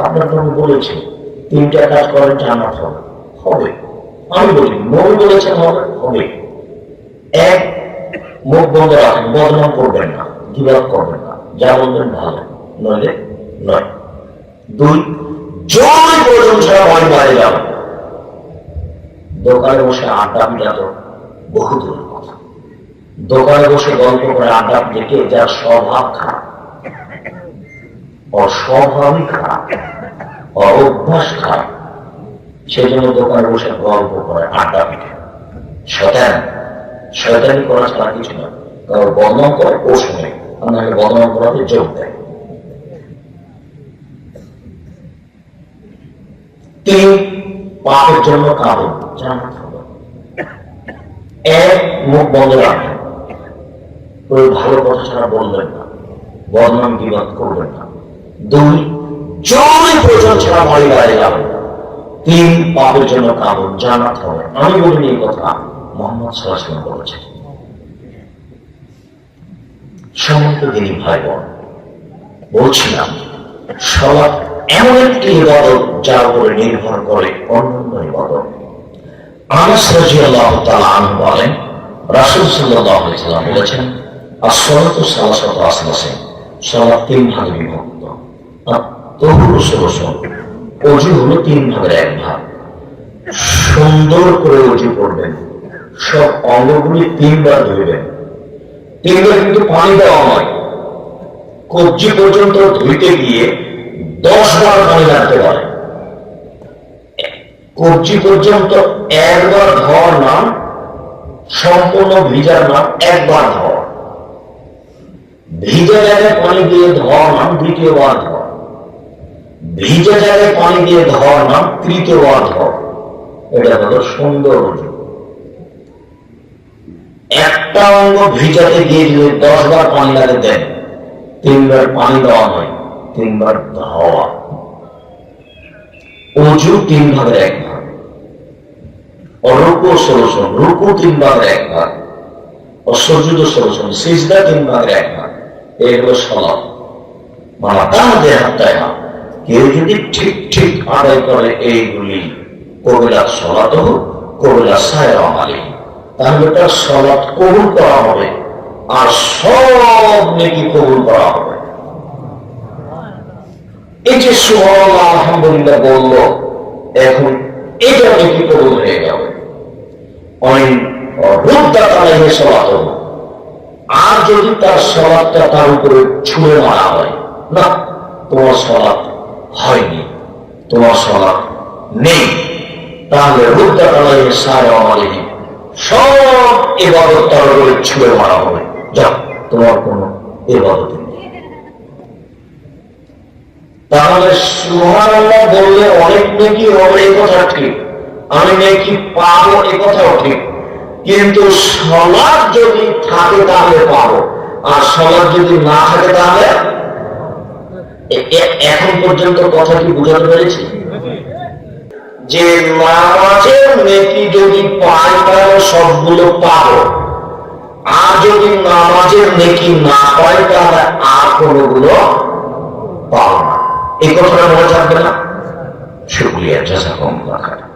আপনার নবী বলেছে তিনটা কাজ করেন জান্নাত হবে, হবে। আমি বলি নবী বলেছেন হবে, হবে। এক, মুখ বন্ধ রাখেন, বদনাম করবেন না, গিবত করবেন না, যা বলবেন ভালো, নইলে নয়। দুই, জয় প্রয়োজন ছাড়া বাড়ি বাইরে যাবেন। দোকানে বসে আড্ডা পিটা তো বহু দূরের কথা। দোকানে বসে গল্প করে আড্ডা দেখে যার স্বভাব খারাপ, অস্বভাবই খারাপ, অভ্যাস খারাপ, সেই জন্য দোকানে বসে গল্প করে আড্ডা পিঠে শয়তানি করা ছাড়া কিছু নয়। কারণ বদনাম করে ও শুনে আপনাকে বদনাম করাতে যোগ দেয়। তিন, পাপের জন্য কারণ জান্নাত হবে। এক, মুখ বন্ধ রাখবেন, ওই ভালো কথা ছাড়া বলবেন না, বদনাম বিবাদ করবেন না। দুই, জয় প্রয়োজন ছাড়া বাড়ি বাইরে যাবেন না। তিন, পাপের জন্য কারণ জান্নাত হবে। আমি বলিনি এই কথা, মোহাম্মদ সাল্লাল্লাহু আলাইহি ওয়াসাল্লাম বলেছেন। সম্মানিত দিনী ভাই বোন, বলছিলাম সালাত এমন একটি ইবাদত যার উপরে নির্ভর করে অন্যান্য ইবাদত। আনাস রাদিয়াল্লাহু তাআলা আনহু বলেন, রাসূল সাল্লাল্লাহু আলাইহি ওয়াসাল্লাম বলেছেন, as-salatu salasatu asnasin, সালাত তিন ভাগে বিভক্ত। তাহুরু সলসন, ওযু হলো তিন ভাগের এক ভাগ। সুন্দর করে ওযু করবেন, সব অঙ্গগুলি তিনবার ধুইবেন। তিনবার কিন্তু পানি দেওয়া নয়, কবজি পর্যন্ত ধুইতে গিয়ে 10 বার পানি লাগতে পারে। কবজি পর্যন্ত একবার ধোয়ার নাম, সম্পূর্ণ ভিজার নাম একবার ধোয়া। ভিজা জায়গায় পানি দিয়ে ধোয়ার নাম দ্বিতীয়বার ধোয়া। ভিজা জায়গায় পানি দিয়ে ধোয়ার নাম তৃতীয়বার ধোয়া। এটা হলো সুন্দর ওযু। একটা অঙ্গ ভিজাতে গিয়ে যদি 10 বার পানি লাগে দেন, 3 বার পানি দেওয়া নয়, 3 বার ধোয়া। ওযু 3 ভাগের 1 ভাগ। রুকু সলসন, রুকু 3 ভাগের 1 ভাগ। সুজুদ সলসন, সিজদা 3 ভাগের 1 ভাগ। এই হলো সালাত। কেউ যদি ঠিক ঠিক আদায় করে এইগুলি, কবিলা সালাত হোক, কবিলা সায়ের আমালি, তাহলে তার সালাত কবুল করা হবে আর সব নেকি কবুল করা হবে। এই যে সুবহানাল্লাহ আলহামদুলিল্লাহ বলল, এখন এটা নেকি কবুল হয়ে যাবে। আর যদি তার সালাতটা তার উপরে ছুঁড়ে মারা হয়, না তোমার সালাত হয়নি, তোমার সালাত নেই, তাহলে রুদ্দাত আলাইহি সায়ের আমালিহি, সব ইবাদত তার উপরে ছুঁড়ে মারা হবে। যাও, তোমার কোনো ইবাদত নেই। তাহলে সুবহানাল্লাহ বললে অনেক নেকি হবে, এই কথা ঠিক, আমি নেকি পাবো, এই কথাও ঠিক। কিন্তু সালাত যদি থাকে তাহলে পাবো, আর সালাত যদি না থাকে তাহলে। এখন পর্যন্ত কথা কি বুঝাতে পেরেছি? যে নামাজের নেকি যদি পাই তাহলে সবগুলো পাবো, আর যদি নামাজের নেকি না পাই তাহলে আর কোনগুলো পাবো না। এই কথাটা মনে থাকবে না? শুকরিয়া, জাযাকুমুল্লাহ খায়র।